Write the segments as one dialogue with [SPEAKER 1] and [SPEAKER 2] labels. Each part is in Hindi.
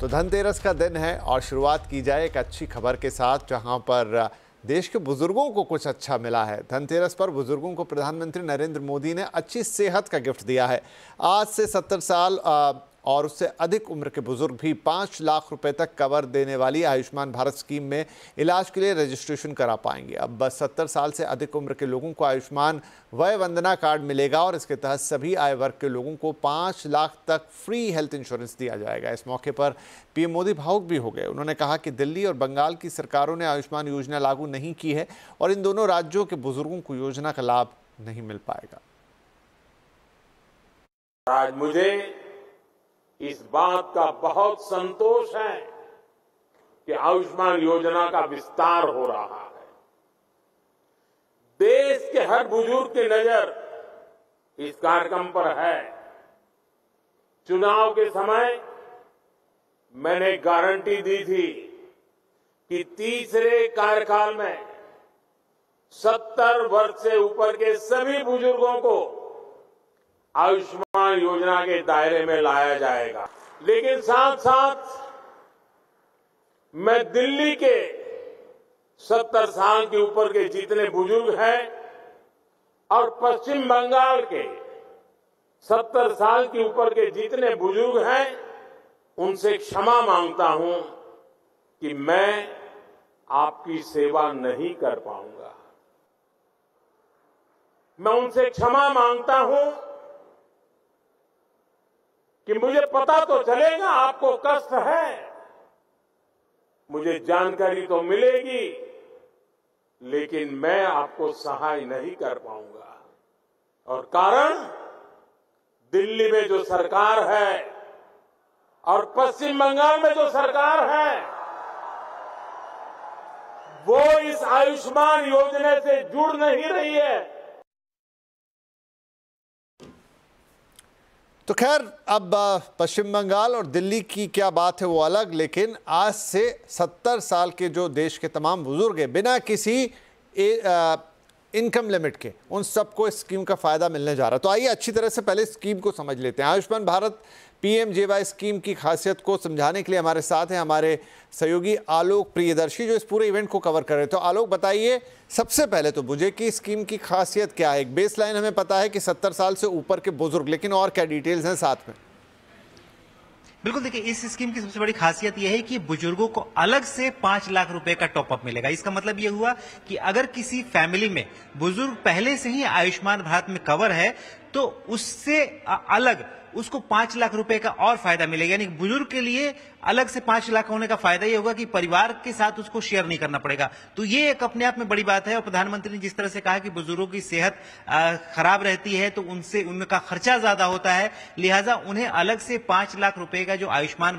[SPEAKER 1] तो धनतेरस का दिन है और शुरुआत की जाए एक अच्छी खबर के साथ, जहां पर देश के बुजुर्गों को कुछ अच्छा मिला है। धनतेरस पर बुजुर्गों को प्रधानमंत्री नरेंद्र मोदी ने अच्छी सेहत का गिफ्ट दिया है। आज से 70 साल और उससे अधिक उम्र के बुजुर्ग भी 5 लाख रुपए तक कवर देने वाली आयुष्मान भारत स्कीम में इलाज के लिए रजिस्ट्रेशन करा पाएंगे। अब बस 70 साल से अधिक उम्र के लोगों को आयुष्मान वय वंदना कार्ड मिलेगा और इसके तहत सभी आय वर्ग के लोगों को 5 लाख तक फ्री हेल्थ इंश्योरेंस दिया जाएगा। इस मौके पर पीएम मोदी भावुक भी हो गए। उन्होंने कहा कि दिल्ली और बंगाल की सरकारों ने आयुष्मान योजना लागू नहीं की है और इन दोनों राज्यों के बुजुर्गों को योजना का लाभ नहीं मिल पाएगा।
[SPEAKER 2] आज मुझे इस बात का बहुत संतोष है कि आयुष्मान योजना का विस्तार हो रहा है। देश के हर बुजुर्ग की नजर इस कार्यक्रम पर है। चुनाव के समय मैंने गारंटी दी थी कि तीसरे कार्यकाल में 70 वर्ष से ऊपर के सभी बुजुर्गों को आयुष्मान योजना के दायरे में लाया जाएगा। लेकिन साथ साथ मैं दिल्ली के 70 साल के ऊपर के जितने बुजुर्ग हैं और पश्चिम बंगाल के 70 साल के ऊपर के जितने बुजुर्ग हैं, उनसे क्षमा मांगता हूं कि मैं आपकी सेवा नहीं कर पाऊंगा। मैं उनसे क्षमा मांगता हूं कि मुझे पता तो चलेगा आपको कष्ट है, मुझे जानकारी तो मिलेगी, लेकिन मैं आपको सहाय नहीं कर पाऊंगा। और कारण दिल्ली में जो सरकार है और पश्चिम बंगाल में जो सरकार है, वो इस आयुष्मान योजना से जुड़ नहीं रही है।
[SPEAKER 1] तो खैर, अब पश्चिम बंगाल और दिल्ली की क्या बात है वो अलग, लेकिन आज से 70 साल के जो देश के तमाम बुजुर्ग हैं, बिना किसी इनकम लिमिट के, उन सबको इस स्कीम का फ़ायदा मिलने जा रहा है। तो आइए अच्छी तरह से पहले स्कीम को समझ लेते हैं। आयुष्मान भारत PMJY स्कीम की खासियत को समझाने के लिए हमारे साथ हैं हमारे सहयोगी आलोक प्रियदर्शी, जो इस पूरे इवेंट को कवर कर रहे हैं। तो आलोक, बताइए सबसे पहले तो मुझे कि स्कीम की खासियत क्या है। एक बेसलाइन हमें पता है कि 70 साल से ऊपर के बुजुर्ग, लेकिन और क्या डिटेल्स हैं साथ में?
[SPEAKER 3] बिल्कुल, देखिए इस स्कीम की सबसे बड़ी खासियत यह है कि बुजुर्गों को अलग से 5 लाख रुपए का टॉपअप मिलेगा। इसका मतलब यह हुआ कि अगर किसी फैमिली में बुजुर्ग पहले से ही आयुष्मान भारत में कवर है, तो उससे अलग उसको 5 लाख रुपए का और फायदा मिलेगा। यानी बुजुर्ग के लिए अलग से 5 लाख होने का फायदा ये होगा कि परिवार के साथ उसको शेयर नहीं करना पड़ेगा। तो ये एक अपने आप में बड़ी बात है। और प्रधानमंत्री ने जिस तरह से कहा कि बुजुर्गों की सेहत खराब रहती है, तो उनसे उनका खर्चा ज्यादा होता है, लिहाजा उन्हें अलग से 5 लाख रुपए का जो आयुष्मान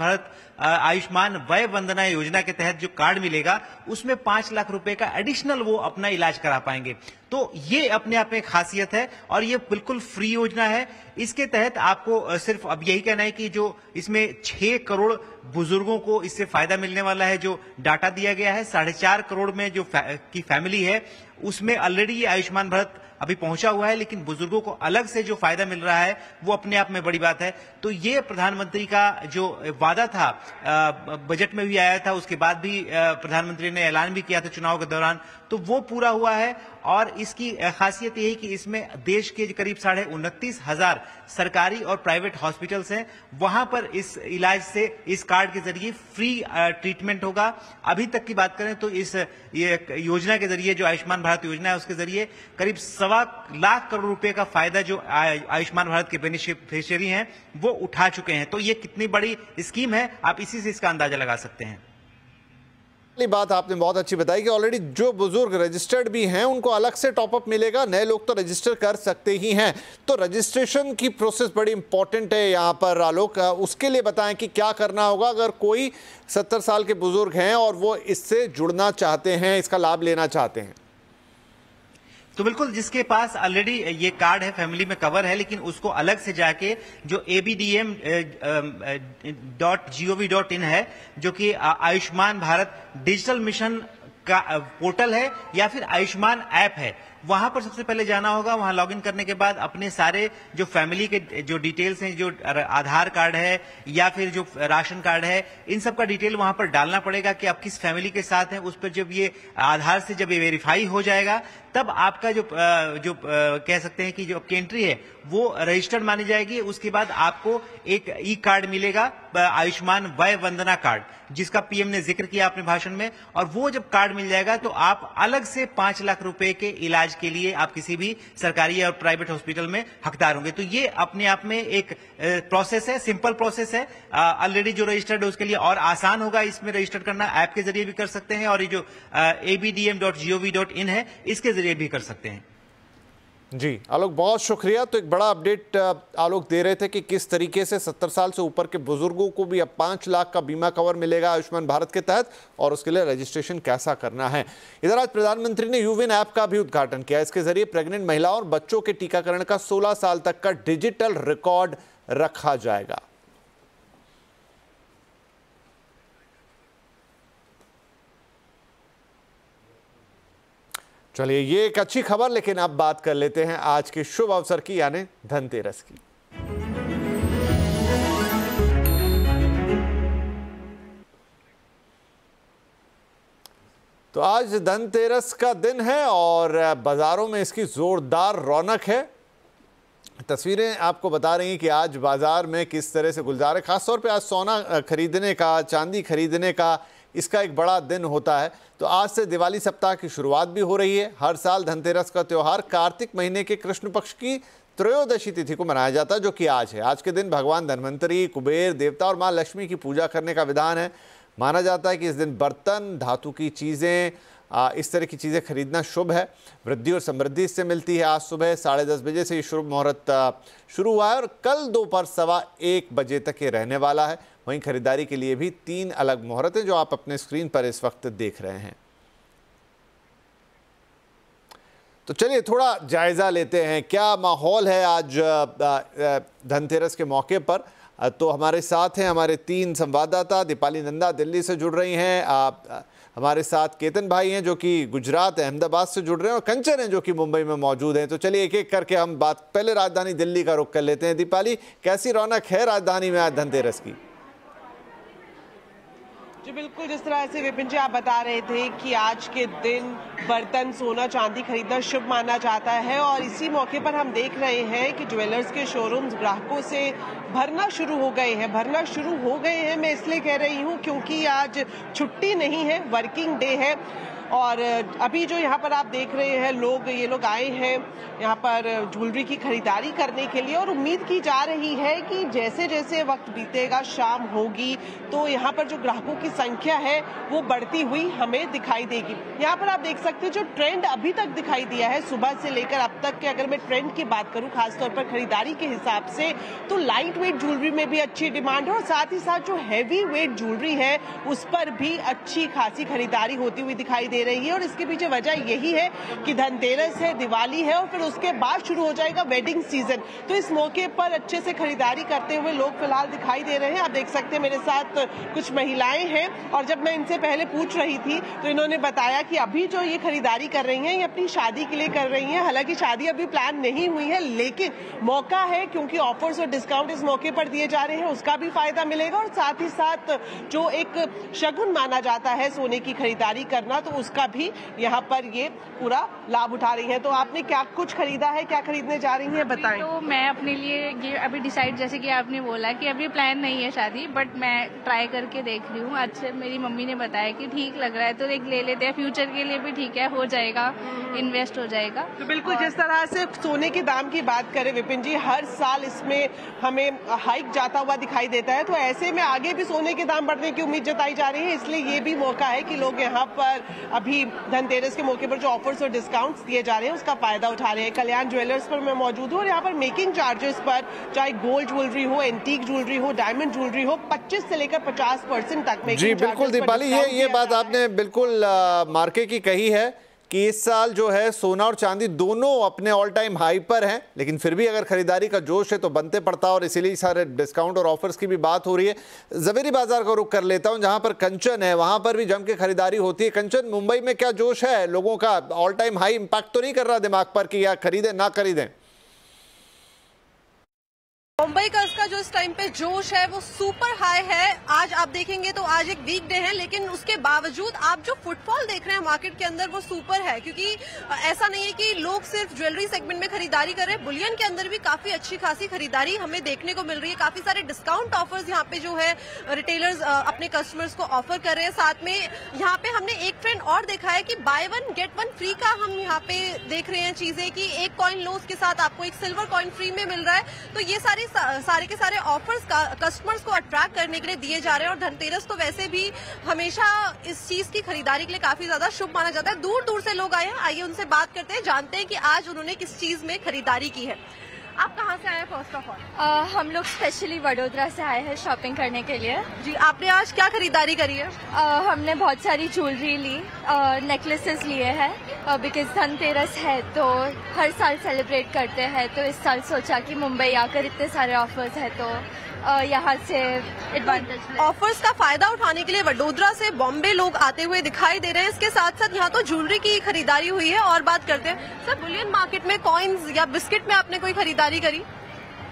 [SPEAKER 3] वय वंदना योजना के तहत जो कार्ड मिलेगा, उसमें 5 लाख रुपए का एडिशनल वो अपना इलाज करा पाएंगे। तो ये अपने आप में खासियत है और ये बिल्कुल फ्री योजना है। इसके तहत आपको सिर्फ अब यही कहना है कि जो इसमें 6 करोड़ बुजुर्गों को इससे फायदा मिलने वाला है। जो डाटा दिया गया है, 4.5 करोड़ में जो की फैमिली है, उसमें ऑलरेडी ये आयुष्मान भारत अभी पहुंचा हुआ है, लेकिन बुजुर्गों को अलग से जो फायदा मिल रहा है वो अपने आप में बड़ी बात है। तो ये प्रधानमंत्री का जो वादा था, बजट में भी आया था, उसके बाद भी प्रधानमंत्री ने ऐलान भी किया था चुनाव के दौरान, तो वो पूरा हुआ है। और इसकी खासियत यही कि इसमें देश के करीब 29,500 सरकारी और प्राइवेट हॉस्पिटल्स हैं, वहां पर इस इलाज से इस कार्ड के जरिए फ्री ट्रीटमेंट होगा। अभी तक की बात करें तो इस योजना के जरिए, जो आयुष्मान भारत योजना है, उसके जरिए करीब 1.25 लाख करोड़ रुपए का फायदा जो आयुष्मान भारत के बेनिफिशियरी हैं वो उठा चुके हैं। तो ये कितनी बड़ी स्कीम है, आप इसी से इसका अंदाजा लगा सकते हैं।
[SPEAKER 1] बात आपने बहुत अच्छी बताई कि ऑलरेडी जो बुजुर्ग रजिस्टर्ड भी हैं उनको अलग से टॉपअप मिलेगा। नए लोग तो रजिस्टर कर सकते ही हैं। तो रजिस्ट्रेशन की प्रोसेस बड़ी इंपॉर्टेंट है यहाँ पर आलोक, उसके लिए बताएं कि क्या करना होगा अगर कोई 70 साल के बुजुर्ग हैं और वो इससे जुड़ना चाहते हैं, इसका लाभ लेना चाहते हैं।
[SPEAKER 3] तो बिल्कुल, जिसके पास ऑलरेडी ये कार्ड है, फैमिली में कवर है, लेकिन उसको अलग से जाके जो abdm.gov.in है, जो कि आयुष्मान भारत डिजिटल मिशन का पोर्टल है या फिर आयुष्मान ऐप है, वहां पर सबसे पहले जाना होगा। वहां लॉगिन करने के बाद अपने सारे जो फैमिली के जो डिटेल्स हैं, जो आधार कार्ड है या फिर जो राशन कार्ड है, इन सब का डिटेल वहां पर डालना पड़ेगा कि आप किस फैमिली के साथ हैं। उस पर जब ये आधार से जब ये वेरीफाई हो जाएगा तब आपका जो कह सकते हैं कि जो आपकी एंट्री है वो रजिस्टर्ड मानी जाएगी। उसके बाद आपको एक ई कार्ड मिलेगा, आयुष्मान वय वंदना कार्ड, जिसका पीएम ने जिक्र किया अपने भाषण में। और वो जब कार्ड मिल जाएगा तो आप अलग से 5 लाख रुपए के इलाज के लिए आप किसी भी सरकारी और प्राइवेट हॉस्पिटल में हकदार होंगे। तो ये अपने आप में एक प्रोसेस है, सिंपल प्रोसेस है। ऑलरेडी जो रजिस्टर्ड है उसके लिए और आसान होगा इसमें रजिस्टर करना। ऐप के जरिए भी कर सकते हैं और ये जो abdm.gov.in है इसके जरिए भी कर सकते हैं।
[SPEAKER 1] जी आलोक, बहुत शुक्रिया। तो एक बड़ा अपडेट आलोक दे रहे थे कि किस तरीके से 70 साल से ऊपर के बुजुर्गों को भी अब 5 लाख का बीमा कवर मिलेगा आयुष्मान भारत के तहत, और उसके लिए रजिस्ट्रेशन कैसा करना है। इधर आज प्रधानमंत्री ने यूविन ऐप का भी उद्घाटन किया। इसके जरिए प्रेग्नेंट महिलाओं और बच्चों के टीकाकरण का 16 साल तक का डिजिटल रिकॉर्ड रखा जाएगा। चलिए, ये एक अच्छी खबर, लेकिन अब बात कर लेते हैं आज के शुभ अवसर की, यानी धनतेरस की। तो आज धनतेरस का दिन है और बाजारों में इसकी जोरदार रौनक है। तस्वीरें आपको बता रही हैं कि आज बाजार में किस तरह से गुलजार है। खासतौर पे आज सोना खरीदने का, चांदी खरीदने का इसका एक बड़ा दिन होता है। तो आज से दिवाली सप्ताह की शुरुआत भी हो रही है। हर साल धनतेरस का त्यौहार कार्तिक महीने के कृष्ण पक्ष की त्रयोदशी तिथि को मनाया जाता है, जो कि आज है। आज के दिन भगवान धन्वंतरी, कुबेर देवता और मां लक्ष्मी की पूजा करने का विधान है। माना जाता है कि इस दिन बर्तन, धातु की चीज़ें, इस तरह की चीज़ें खरीदना शुभ है। वृद्धि और समृद्धि इससे मिलती है। आज सुबह 10:30 बजे से ये शुभ मुहूर्त शुरू हुआ है और कल दोपहर 1:15 बजे तक ये रहने वाला है। वहीं खरीदारी के लिए भी 3 अलग मुहूर्त हैं, जो आप अपने स्क्रीन पर इस वक्त देख रहे हैं। तो चलिए थोड़ा जायज़ा लेते हैं क्या माहौल है आज धनतेरस के मौके पर। तो हमारे साथ हैं हमारे 3 संवाददाता। दीपाली नंदा दिल्ली से जुड़ रही हैं, हमारे साथ केतन भाई हैं जो कि गुजरात अहमदाबाद से जुड़ रहे हैं, और कंचन हैं जो कि मुंबई में मौजूद हैं। तो चलिए एक एक करके हम बात पहले राजधानी दिल्ली का रुख कर लेते हैं। दीपाली, कैसी रौनक है राजधानी में आज धनतेरस की?
[SPEAKER 4] जी बिल्कुल, जिस तरह से विपिन जी आप बता रहे थे कि आज के दिन बर्तन, सोना, चांदी खरीदना शुभ माना जाता है, और इसी मौके पर हम देख रहे हैं कि ज्वेलर्स के शोरूम्स ग्राहकों से भरना शुरू हो गए हैं। मैं इसलिए कह रही हूँ क्योंकि आज छुट्टी नहीं है, वर्किंग डे है। और अभी जो यहाँ पर आप देख रहे हैं ये लोग आए हैं यहाँ पर ज्वेलरी की खरीदारी करने के लिए, और उम्मीद की जा रही है कि जैसे जैसे वक्त बीतेगा, शाम होगी, तो यहाँ पर जो ग्राहकों की संख्या है वो बढ़ती हुई हमें दिखाई देगी। यहाँ पर आप देख सकते हैं जो ट्रेंड अभी तक दिखाई दिया है सुबह से लेकर अब तक के, अगर मैं ट्रेंड की बात करूँ खासतौर पर खरीदारी के हिसाब से, तो लाइट वेट ज्वेलरी में भी अच्छी डिमांड है, और साथ ही साथ जो हैवी वेट ज्वेलरी है उस पर भी अच्छी खासी खरीदारी होती हुई दिखाई दे रही है। और इसके पीछे वजह यही है कि धनतेरस है, दिवाली है, और फिर उसके बाद शुरू हो जाएगा वेडिंग सीजन। तो इस मौके पर अच्छे से खरीदारी करते हुए लोग फिलहाल दिखाई दे रहे हैं। आप देख सकते हैं मेरे साथ कुछ महिलाएं हैं, और जब मैं इनसे पहले पूछ रही थी तो इन्होंने बताया कि अभी जो ये खरीदारी कर रही हैं ये अपनी शादी के लिए कर रही हैं। हालांकि शादी अभी प्लान नहीं हुई है, लेकिन मौका है क्योंकि ऑफर्स और डिस्काउंट इस मौके पर दिए जा रहे हैं, उसका भी फायदा मिलेगा। और साथ ही साथ जो एक शगुन माना जाता है सोने की खरीदारी करना, तो उसका भी यहाँ पर ये पूरा लाभ उठा रही है। तो आपने क्या कुछ खरीदा है, क्या खरीदने जा रही हैं, बताएं।
[SPEAKER 5] तो मैं अपने लिए ये अभी डिसाइड, जैसे कि आपने बोला कि अभी प्लान नहीं है शादी, बट मैं ट्राई करके देख रही हूँ। आज से मेरी मम्मी ने बताया कि ठीक लग रहा है तो एक ले लेते हैं, फ्यूचर के लिए भी ठीक है, हो जाएगा, इन्वेस्ट हो जाएगा।
[SPEAKER 4] तो बिल्कुल जिस तरह से सोने के दाम की बात करें विपिन जी, हर साल इसमें हमें हाइक जाता हुआ दिखाई देता है, तो ऐसे में आगे भी सोने के दाम बढ़ने की उम्मीद जताई जा रही है। इसलिए ये भी मौका है कि लोग यहाँ पर अभी धनतेरस के मौके पर जो ऑफर्स और डिस्काउंट्स दिए जा रहे हैं उसका फायदा उठा रहे हैं। कल्याण ज्वेलर्स पर मैं मौजूद हूँ, और यहाँ पर मेकिंग चार्जेस पर चाहे गोल्ड ज्वेलरी हो, एंटीक ज्वेलरी हो, डायमंड ज्वेलरी हो, 25 से लेकर 50% तक।
[SPEAKER 1] जी बिल्कुल दीपाली, ये बात आपने बिल्कुल मार्के की कही है कि इस साल जो है सोना और चांदी दोनों अपने ऑल टाइम हाई पर हैं, लेकिन फिर भी अगर खरीदारी का जोश है तो बनते पड़ता है और इसीलिए सारे डिस्काउंट और ऑफर्स की भी बात हो रही है। ज़वेरी बाजार का रुख कर लेता हूं, जहां पर कंचन है वहां पर भी जम के खरीदारी होती है। कंचन, मुंबई में क्या जोश है? लोगों का ऑल टाइम हाई इंपैक्ट तो नहीं कर रहा दिमाग पर कि या खरीदें ना खरीदें?
[SPEAKER 6] मुंबई का इसका जो इस टाइम पे जोश है वो सुपर हाई है। आज आप देखेंगे तो आज एक वीक डे है, लेकिन उसके बावजूद आप जो फुटफॉल देख रहे हैं मार्केट के अंदर वो सुपर है, क्योंकि ऐसा नहीं है कि लोग सिर्फ ज्वेलरी सेगमेंट में खरीदारी कर रहे हैं, बुलियन के अंदर भी काफी अच्छी खासी खरीदारी हमें देखने को मिल रही है। काफी सारे डिस्काउंट ऑफर्स यहाँ पे जो है रिटेलर्स अपने कस्टमर्स को ऑफर कर रहे हैं। साथ में यहाँ पे हमने एक ट्रेंड और देखा है कि by one get one free का हम यहाँ पे देख रहे हैं चीजें, कि एक कॉइन लो उसके साथ आपको एक सिल्वर कॉइन फ्री में मिल रहा है। तो ये सारे के सारे ऑफर्स कस्टमर्स को अट्रैक्ट करने के लिए दिए जा रहे हैं। और धनतेरस तो वैसे भी हमेशा इस चीज की खरीदारी के लिए काफी ज्यादा शुभ माना जाता है। दूर दूर से लोग आए हैं, आइए उनसे बात करते हैं, जानते हैं कि आज उन्होंने किस चीज में खरीदारी की है। आप कहाँ से आए हैं फर्स्ट ऑफ ऑल?
[SPEAKER 7] हम लोग स्पेशली वडोदरा से आए हैं शॉपिंग करने के लिए।
[SPEAKER 6] जी, आपने आज क्या खरीदारी करी है?
[SPEAKER 7] हमने बहुत सारी ज्वेलरी ली, नेकलेसेस लिए हैं, बिकॉज धनतेरस है तो हर साल सेलिब्रेट करते हैं, तो इस साल सोचा कि मुंबई आकर इतने सारे ऑफर्स हैं तो यहाँ से एडवांटेज
[SPEAKER 6] ऑफर्स का फायदा उठाने के लिए वडोदरा से बॉम्बे लोग आते हुए दिखाई दे रहे हैं। इसके साथ साथ यहाँ तो ज्वेलरी की खरीदारी हुई है। और बात करते हैं सर, बुलियन मार्केट में कॉइन्स या बिस्किट में आपने कोई खरीदारी करी?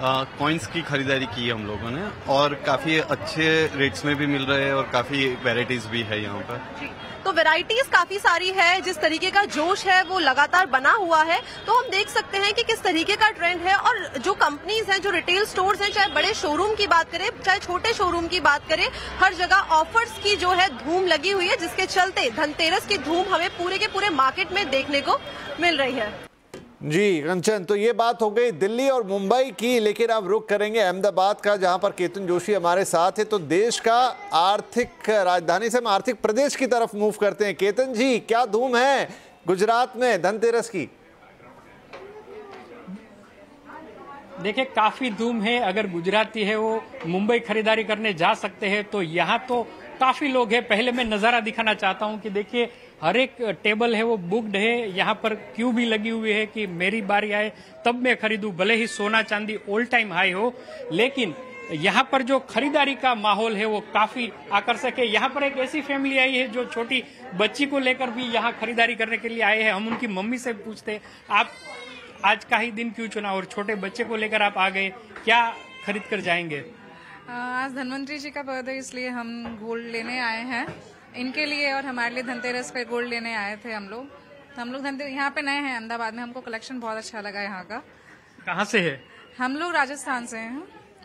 [SPEAKER 8] कॉइन्स की खरीदारी की है हम लोगों ने, और काफी अच्छे रेट्स में भी मिल रहे हैं और काफी वेराइटीज भी है यहाँ पर।
[SPEAKER 6] तो वैरायटीज काफी सारी है, जिस तरीके का जोश है वो लगातार बना हुआ है। तो हम देख सकते हैं कि किस तरीके का ट्रेंड है। और जो कंपनीज हैं, जो रिटेल स्टोर्स हैं, चाहे बड़े शोरूम की बात करें चाहे छोटे शोरूम की बात करें, हर जगह ऑफर्स की जो है धूम लगी हुई है, जिसके चलते धनतेरस की धूम हमें पूरे के पूरे मार्केट में देखने को मिल रही है।
[SPEAKER 1] जी कंचन, तो ये बात हो गई दिल्ली और मुंबई की, लेकिन अब रुख करेंगे अहमदाबाद का, जहां पर केतन जोशी हमारे साथ है। तो देश का आर्थिक राजधानी से हम आर्थिक प्रदेश की तरफ मूव करते हैं। केतन जी, क्या धूम है गुजरात में धनतेरस की?
[SPEAKER 9] देखिए, काफी धूम है। अगर गुजराती है वो मुंबई खरीदारी करने जा सकते हैं, तो यहाँ तो काफी लोग हैं। पहले मैं नजारा दिखाना चाहता हूँ कि देखिए, हर एक टेबल है वो बुक्ड है। यहाँ पर क्यू भी लगी हुई है कि मेरी बारी आए तब मैं खरीदूं, भले ही सोना चांदी ऑल टाइम हाई हो। लेकिन यहाँ पर जो खरीदारी का माहौल है वो काफी आकर्षक है। यहाँ पर एक ऐसी फैमिली आई है जो छोटी बच्ची को लेकर भी यहाँ खरीदारी करने के लिए आए हैं। हम उनकी मम्मी से पूछते हैं, आप आज का ही दिन क्यों चुना और छोटे बच्चे को लेकर आप आ गए, क्या खरीद कर जाएंगे?
[SPEAKER 10] आज धनवंतरी जी का बर्थडे, इसलिए हम गोल्ड लेने आए हैं इनके लिए, और हमारे लिए धनतेरस पे गोल्ड लेने आए थे हम लोग। तो हम लोग धनतेरस यहाँ पे नए हैं अहमदाबाद में, हमको कलेक्शन बहुत अच्छा लगा यहाँ का।
[SPEAKER 9] कहाँ से है?
[SPEAKER 10] हम लोग राजस्थान से हैं।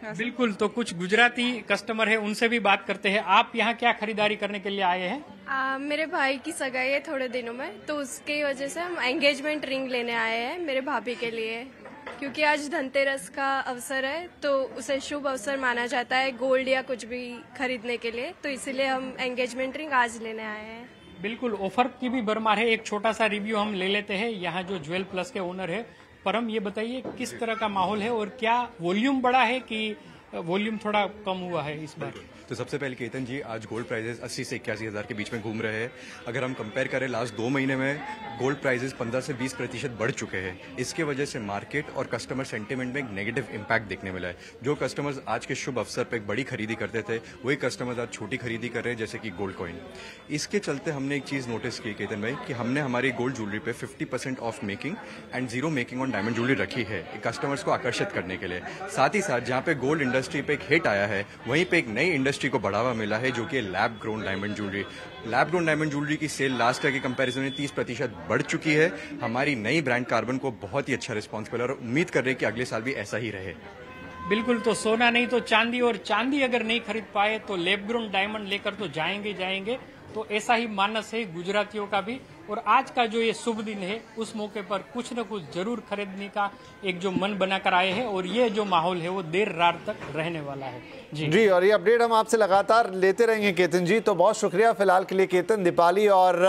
[SPEAKER 9] बिल्कुल, तो कुछ गुजराती कस्टमर है, उनसे भी बात करते हैं। आप यहाँ क्या खरीदारी करने के लिए आए हैं?
[SPEAKER 7] मेरे भाई की सगाई है थोड़े दिनों में, तो उसकी वजह से हम एंगेजमेंट रिंग लेने आए हैं मेरे भाभी के लिए, क्योंकि आज धनतेरस का अवसर है तो उसे शुभ अवसर माना जाता है गोल्ड या कुछ भी खरीदने के लिए, तो इसीलिए हम एंगेजमेंट रिंग आज लेने आए हैं।
[SPEAKER 9] बिल्कुल, ऑफर की भी भरमार है। एक छोटा सा रिव्यू हम ले लेते हैं। यहाँ जो ज्वेल प्लस के ओनर है, परम, ये बताइए किस तरह का माहौल है और क्या वॉल्यूम बढ़ा है कि वॉल्यूम थोड़ा कम हुआ है इस बार?
[SPEAKER 11] तो सबसे पहले केतन जी, आज गोल्ड प्राइजेस 80 से 81 हज़ार के बीच में घूम रहे हैं। अगर हम कंपेयर करें लास्ट 2 महीने में गोल्ड प्राइजेस 15 से 20% बढ़ चुके हैं। इसके वजह से मार्केट और कस्टमर सेंटिमेंट में एक नेगेटिव इम्पैक्ट देखने मिला है। जो कस्टमर्स आज के शुभ अवसर पर एक बड़ी खरीदी करते थे, वही कस्टमर्स आज छोटी खरीदी कर रहे हैं, जैसे कि गोल्ड कॉइन। इसके चलते हमने एक चीज़ नोटिस की केतन भाई, कि हमने हमारी गोल्ड ज्वेलरी पे 50% of making and 0 making on diamond jewellery रखी है, कस्टमर्स को आकर्षित करने के लिए। साथ ही साथ जहाँ पे गोल्ड इंडस्ट्री पे एक हिट आया है, वहीं पे एक नई इंडस्ट्री को बढ़ावा मिला है, जो कि lab grown diamond jewellery. Lab grown diamond jewellery की सेल लास्ट ईयर के कंपैरिजन में 30% बढ़ चुकी है। हमारी नई ब्रांड कार्बन को बहुत ही अच्छा रिस्पॉन्स मिला और उम्मीद कर रहे हैं कि अगले साल भी ऐसा ही रहे।
[SPEAKER 9] बिल्कुल, तो सोना नहीं तो चांदी, और चांदी अगर नहीं खरीद पाए तो लैब ग्रोन डायमंड लेकर तो जाएंगे। तो ऐसा ही मानस है गुजरातियों का भी। और आज का जो ये शुभ दिन है, उस मौके पर कुछ न कुछ जरूर खरीदने का एक जो मन बनाकर आए हैं, और ये जो माहौल है वो देर रात तक रहने वाला है। जी,
[SPEAKER 1] और ये अपडेट हम आपसे लगातार लेते रहेंगे केतन जी। तो बहुत शुक्रिया फिलहाल के लिए केतन, दीपाली और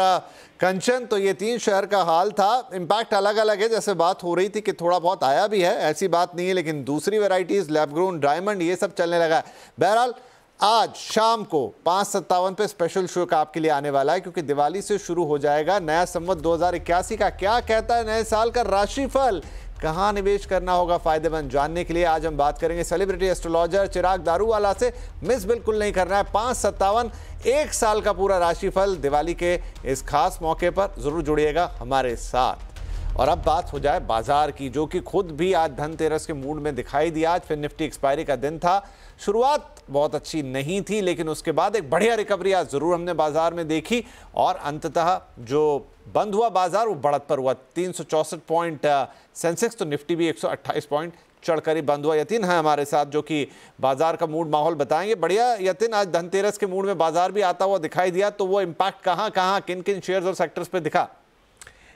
[SPEAKER 1] कंचन। तो ये 3 शहर का हाल था। इम्पैक्ट अलग अलग है, जैसे बात हो रही थी कि थोड़ा बहुत आया भी है, ऐसी बात नहीं है, लेकिन दूसरी वेराइटीज लैब ग्रोन डायमंड ये सब चलने लगा है। बहरहाल आज शाम को 5:57 पे स्पेशल शो का आपके लिए आने वाला है, क्योंकि दिवाली से शुरू हो जाएगा नया संवत 2081 का। क्या कहता है नए साल का राशिफल, कहां निवेश करना होगा फायदेमंद, जानने के लिए आज हम बात करेंगे सेलिब्रिटी एस्ट्रोलॉजर चिराग दारूवाला से। मिस बिल्कुल नहीं करना है। 5:57 एक साल का पूरा राशिफल दिवाली के इस खास मौके पर, जरूर जुड़िएगा हमारे साथ। और अब बात हो जाए बाजार की, जो कि खुद भी आज धनतेरस के मूड में दिखाई दिया। आज फिर निफ्टी एक्सपायरी का दिन था। शुरुआत बहुत अच्छी नहीं थी, लेकिन उसके बाद एक बढ़िया रिकवरी आज जरूर हमने बाजार में देखी और अंततः जो बंद हुआ बाजार वो बढ़त पर हुआ। 364 पॉइंट सेंसेक्स, तो निफ्टी भी 128 पॉइंट चढ़कर ही बंद हुआ। यतिन है हमारे साथ जो कि बाजार का मूड माहौल बताएंगे। बढ़िया यतिन, आज धनतेरस के मूड में बाजार भी आता हुआ दिखाई दिया, तो वो इम्पैक्ट कहाँ किन किन शेयर्स और सेक्टर्स पे दिखा?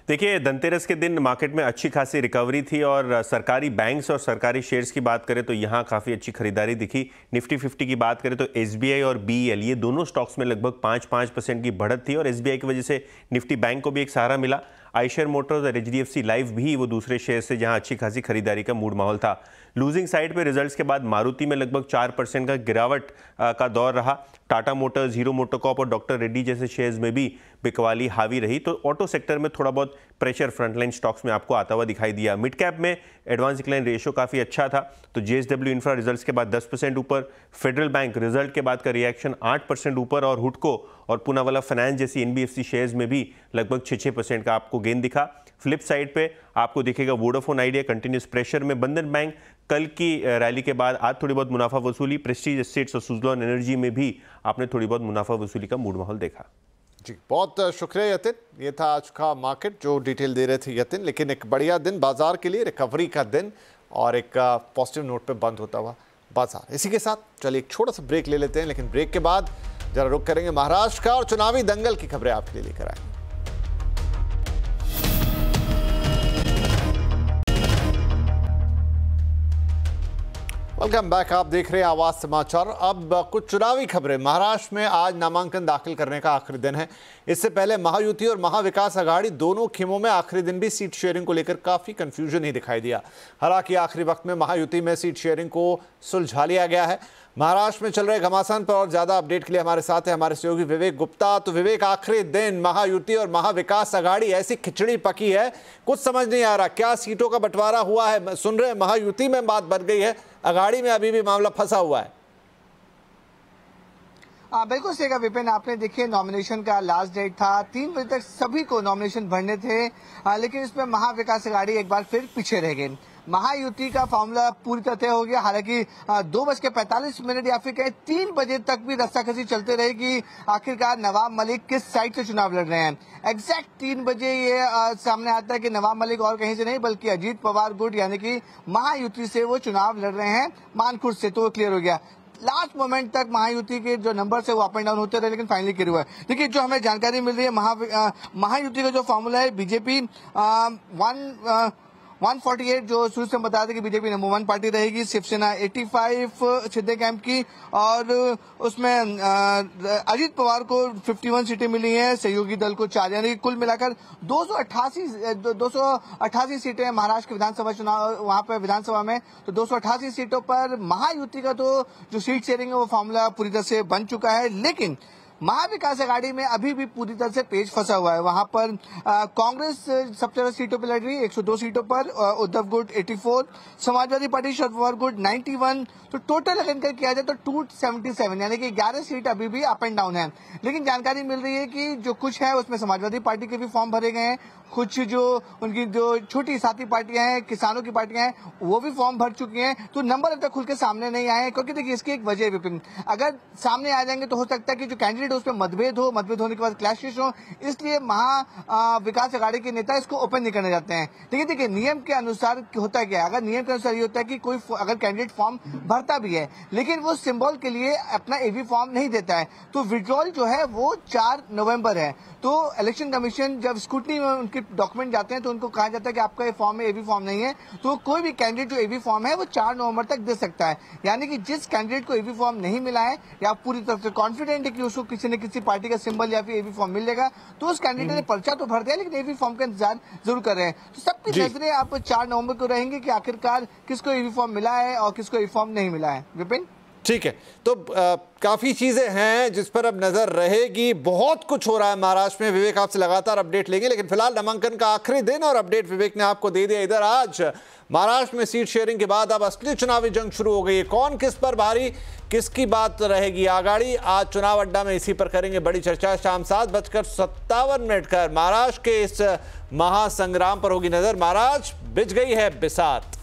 [SPEAKER 12] देखिए, धनतेरस के दिन मार्केट में अच्छी खासी रिकवरी थी और सरकारी बैंक्स और सरकारी शेयर्स की बात करें तो यहाँ काफ़ी अच्छी खरीदारी दिखी। निफ्टी 50 की बात करें तो एसबीआई और बीईएल ये दोनों स्टॉक्स में लगभग 5% की बढ़त थी और एसबीआई की वजह से निफ्टी बैंक को भी एक सहारा मिला। आइशर मोटर्स और एचडीएफसी लाइफ भी वो दूसरे शेयर से जहां अच्छी खासी खरीदारी का मूड माहौल था। लूजिंग साइड पे रिजल्ट्स के बाद मारुति में लगभग 4% का गिरावट का दौर रहा। टाटा मोटर्स, हीरो मोटोकॉर्प और डॉक्टर रेड्डी जैसे शेयर्स में भी बिकवाली हावी रही। तो ऑटो सेक्टर में थोड़ा बहुत प्रेशर फ्रंटलाइन स्टॉक्स में आपको आता हुआ दिखाई दिया। मिड कैप में एडवांस डिक्लाइन रेशियो काफ़ी अच्छा था, तो जेएसडब्ल्यू इंफ्रा रिजल्ट्स के बाद 10% ऊपर, फेडरल बैंक रिजल्ट के बाद का रिएक्शन 8% ऊपर और हुडको और पूनावाला फाइनेंस जैसी एनबीएफसी शेयर्स में भी लगभग 6% का आपको गेन दिखा। फ्लिप साइड पे आपको दिखेगा वोडाफोन आइडिया कंटिन्यूस प्रेशर में। बंधन बैंक कल की रैली के बाद आज थोड़ी बहुत मुनाफा वसूली। प्रेस्टीज एस्टेट्स और सुजलॉन एनर्जी में भी आपने थोड़ी बहुत मुनाफा वसूली का मूड माहौल देखा।
[SPEAKER 1] जी, बहुत शुक्रिया यतिन। ये था आज का मार्केट जो डिटेल दे रहे थे यतिन। लेकिन एक बढ़िया दिन बाजार के लिए, रिकवरी का दिन और एक पॉजिटिव नोट पे बंद होता हुआ बाजार। इसी के साथ चलिए एक छोटा सा ब्रेक ले लेते हैं, लेकिन ब्रेक के बाद जरा रुक करेंगे महाराष्ट्र का और चुनावी दंगल की खबरें आपके लिए लेकर आएंगे। वेलकम बैक, आप देख रहे हैं आवाज समाचार। अब कुछ चुनावी खबरें। महाराष्ट्र में आज नामांकन दाखिल करने का आखिरी दिन है। इससे पहले महायुति और महाविकास आघाड़ी दोनों खेमों में आखिरी दिन भी सीट शेयरिंग को लेकर काफी कंफ्यूजन ही दिखाई दिया। हालांकि आखिरी वक्त में महायुति में सीट शेयरिंग को सुलझा लिया गया है। महाराष्ट्र में चल रहे घमासान पर और ज्यादा अपडेट के लिए हमारे साथ है हमारे सहयोगी विवेक गुप्ता। तो विवेक, आखिरी दिन महायुति और महाविकास आघाड़ी ऐसी खिचड़ी पकी है, कुछ समझ नहीं आ रहा क्या सीटों का बंटवारा हुआ है। सुन रहे हैं महायुति में बात बढ़ गई है, आघाड़ी में अभी भी मामला फंसा हुआ है।
[SPEAKER 13] बिल्कुल सही कहा विपिन आपने। देखिए, नॉमिनेशन का लास्ट डेट था, 3 बजे तक सभी को नॉमिनेशन भरने थे, लेकिन इसमें महाविकास आघाड़ी एक बार फिर पीछे रह गई। महायुति का फॉर्मूला पूरी तरह हो गया। हालांकि 2:45 या फिर कहीं 3 बजे तक भी रस्साकसी चलते रही कि आखिरकार नवाब मलिक किस साइड से चुनाव लड़ रहे हैं। एग्जैक्ट 3 बजे ये सामने आता है कि नवाब मलिक और कहीं से नहीं बल्कि अजीत पवार गुट यानी कि महायुति से वो चुनाव लड़ रहे हैं, मानखुर्द से। तो क्लियर हो गया। लास्ट मोमेंट तक महायुति के जो नंबर है वो अप एंड डाउन होते रहे, लेकिन फाइनली क्लियर हुआ है। देखिए, जो हमें जानकारी मिल रही है महायुति का जो फॉर्मूला है, बीजेपी 148 जो शुरू से बता दें कि बीजेपी नंबर 1 पार्टी रहेगी, शिवसेना 85 शिंदे कैंप की, और उसमें अजीत पवार को 51 सीटें मिली हैं, सहयोगी दल को 4, यानी कुल मिलाकर 288 सीटें महाराष्ट्र के विधानसभा चुनाव वहां पर विधानसभा में। तो 288 सीटों पर महायुति का तो जो सीट शेयरिंग है वो फॉर्मूला पूरी तरह से बन चुका है। लेकिन महाविकास आघाड़ी में अभी भी पूरी तरह से पेच फंसा हुआ है। वहां पर कांग्रेस सबसे ज्यादा सीटों पर लड़ रही है, 102 सीटों पर, उद्धव गुट 84, समाजवादी पार्टी शरद पवार गुट 91। तो टोटल अगर किया जाए तो 277, यानी कि 11 सीट अभी भी अप एंड डाउन है। लेकिन जानकारी मिल रही है कि जो कुछ है उसमें समाजवादी पार्टी के भी फॉर्म भरे गए हैं, कुछ जो उनकी जो छोटी साथी पार्टियां हैं, किसानों की पार्टियां हैं, वो भी फॉर्म भर चुकी हैं। तो नंबर अब तक खुल के सामने नहीं आए हैं, क्योंकि देखिए इसकी एक वजह विपिन, अगर सामने आ जाएंगे तो हो सकता है कि जो कैंडिडेट है उसमें मतभेद होने के बाद क्लैशेस हो, इसलिए विकास आघाड़ी के नेता इसको ओपन नहीं करने जाते हैं। लेकिन देखिए, नियम के अनुसार होता क्या है, अगर नियम के अनुसार ये होता है कि कोई अगर कैंडिडेट फॉर्म भरता भी है लेकिन वो सिंबल के लिए अपना एवी फॉर्म नहीं देता है, तो विड्रॉल जो है वो 4 नवंबर है। तो इलेक्शन कमीशन जब स्क्रूटनी में उनके डॉक्यूमेंट जाते हैं तो उनको कहा जाता है कि आपका ये फॉर्म है, एवी फॉर्म नहीं है। तो कोई भी कैंडिडेट जो एवी फॉर्म है वो 4 नवंबर तक दे सकता है। यानी कि जिस कैंडिडेट को एवी फॉर्म नहीं मिला है या पूरी तरह से कॉन्फिडेंट है कि उसको किसी न किसी पार्टी का सिंबल या फिर एवी फॉर्म मिल जाएगा, तो उस कैंडिडेट ने पर्चा तो भर दिया लेकिन एवी फॉर्म का इंतजार जरूर कर रहे हैं। तो सबकी नजरें आप 4 नवंबर को रहेंगे कि आखिरकार किसको एवी फॉर्म मिला है और किसको एवी फॉर्म नहीं मिला है। विपिन,
[SPEAKER 1] ठीक है, तो काफ़ी चीज़ें हैं जिस पर अब नज़र रहेगी। बहुत कुछ हो रहा है महाराष्ट्र में। विवेक आपसे लगातार अपडेट लेंगे, लेकिन फिलहाल नामांकन का आखिरी दिन और अपडेट विवेक ने आपको दे दिया। इधर आज महाराष्ट्र में सीट शेयरिंग के बाद अब असली चुनावी जंग शुरू हो गई है। कौन किस पर भारी, किसकी बात रहेगी आगाड़ी, आज चुनाव अड्डा में इसी पर करेंगे बड़ी चर्चा। शाम 7:57 कर महाराष्ट्र के इस महासंग्राम पर होगी नजर। महाराष्ट्र बिछ गई है बिसात।